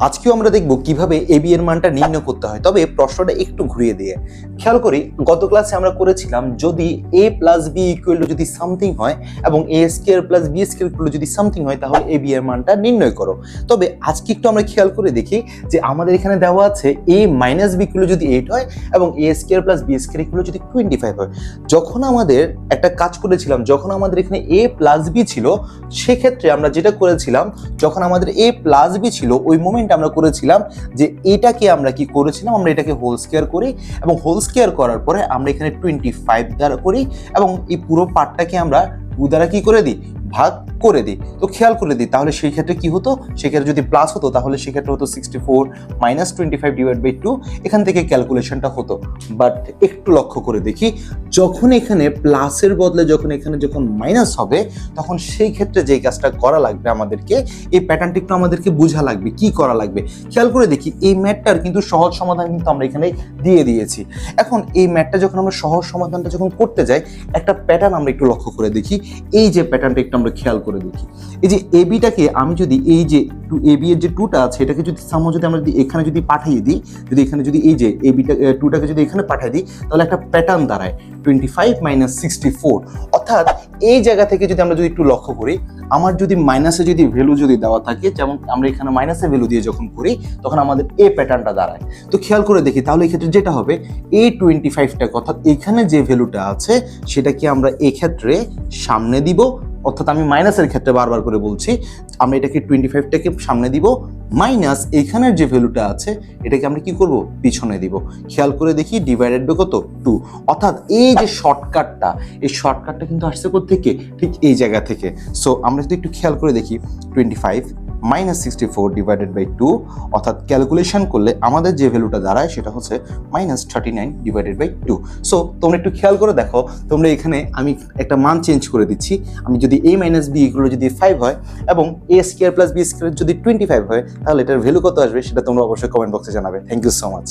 আজকেও আমরা দেখব কিভাবে এবি এর মানটা নির্ণয় করতে হয়, তবে প্রশ্নটা একটু ঘুরিয়ে দিয়ে খেয়াল করি। গত ক্লাসে আমরা করেছিলাম যদি a plus B equal to যদি সামথিং হয় এবং a square plus B square equal to যদি সামথিং হয় তাহলে এবি এর মানটা নির্ণয় করো। তবে আজকে একটু আমরা খেয়াল করে দেখি যে আমাদের এখানে দেওয়া আছে a মাইনাস বি ইকুয়াল যদি 8 হয় এবং a square plus B square equal যদি 25 হয়। যখন আমাদের একটা কাজ করেছিলাম, যখন আমাদের এখানে a প্লাস বি ছিল, সেক্ষেত্রে আমরা যেটা করেছিলাম, যখন আমাদের a প্লাস বি ছিল ওই মোমেন্ট আমরা করেছিলাম যে এটাকে আমরা কি করেছিলাম, আমরা এটাকে হোল স্কয়ার করি এবং হোল স্কয়ার করার পরে আমরা এখানে 25 দ্বারা করি এবং এই পুরো পার্টটাকে আমরা 2 দ্বারা কি করে দিই, ভাগ করে দিই। তো খেয়াল করে দিই, তাহলে সেই ক্ষেত্রে কি হতো, সেক্ষেত্রে যদি প্লাস হতো তাহলে সেক্ষেত্রে হতো 64 মাইনাস 25 ডিভাইড বাই 2, এখান থেকে ক্যালকুলেশনটা হতো। বাট একটু লক্ষ্য করে দেখি, যখন এখানে প্লাসের বদলে যখন মাইনাস হবে, তখন সেই ক্ষেত্রে যেই কাজটা করা লাগবে আমাদেরকে, এই প্যাটার্নটি একটু আমাদেরকে বোঝা লাগবে কি করা লাগবে। খেয়াল করে দেখি, এই ম্যাথটার কিন্তু সহজ সমাধান কিন্তু আমরা এখানে দিয়ে দিয়েছি। এখন এই ম্যাথটা যখন আমরা সহজ সমাধানটা যখন করতে যাই, একটা প্যাটার্ন আমরা একটু লক্ষ্য করে দেখি। এই যে প্যাটার্নটা একটু আমরা খেয়াল করে দেখি, এই যে এবিটাকে আমি যদি এই যে এবি এর যে 2টা আছে এটাকে যদি সামো যদি আমরা এখানে যদি পাঠিয়ে দিই, যদি এখানে যদি এই যে এবিটা 2টাকে যদি এখানে পাঠিয়ে দিই, তাহলে একটা প্যাটার্ন দাঁড়ায় 25 মাইনাস 64। অর্থাৎ এই জায়গা থেকে যদি আমরা যদি একটু লক্ষ্য করি, আমার যদি মাইনাসে যদি ভ্যালু যদি দেওয়া থাকে, যেমন আমরা এখানে মাইনাসে ভ্যালু দিয়ে যখন করি তখন আমাদের এ প্যাটার্নটা দাঁড়ায়। তো খেয়াল করে দেখি, তাহলে এই ক্ষেত্রে যেটা হবে এই 25টাকে, অর্থাৎ এখানে যে ভ্যালুটা আছে সেটাকে আমরা এই ক্ষেত্রে সামনে দিব, অর্থাৎ আমি মাইনাসের ক্ষেত্রে বারবার করে বলছি, আমরা এটাকে 25টাকে সামনে দিব, মাইনাস এখানের যে ভ্যালুটা আছে এটাকে আমরা কি করব, পিছনে দিব। খেয়াল করে দেখি, ডিভাইডেড বাই কত, 2। অর্থাৎ এই যে শর্টকাটটা, এই শর্টকাটটা কিন্তু আসছে কোথা থেকে, ঠিক এই জায়গা থেকে। সো আমরা যদি একটু খেয়াল করে দেখি, 25 মাইনাস 64 ডিভাইডেড বাই 2, অর্থাৎ ক্যালকুলেশন করলে আমাদের যে ভ্যালুটা দাঁড়ায় সেটা হচ্ছে মাইনাস 39 ডিভাইডেড বাই 2। সো তোমরা একটু খেয়াল করে দেখো, তোমরা এখানে আমি একটা মান চেঞ্জ করে দিচ্ছি। আমি যদি a মাইনাস বি এগুলো যদি 5 হয় এবং a square plus B square যদি 25 হয়, তাহলে এটার ভ্যালু কত আসবে সেটা তোমরা অবশ্যই কমেন্ট বক্সে জানাবে। Thank you so much.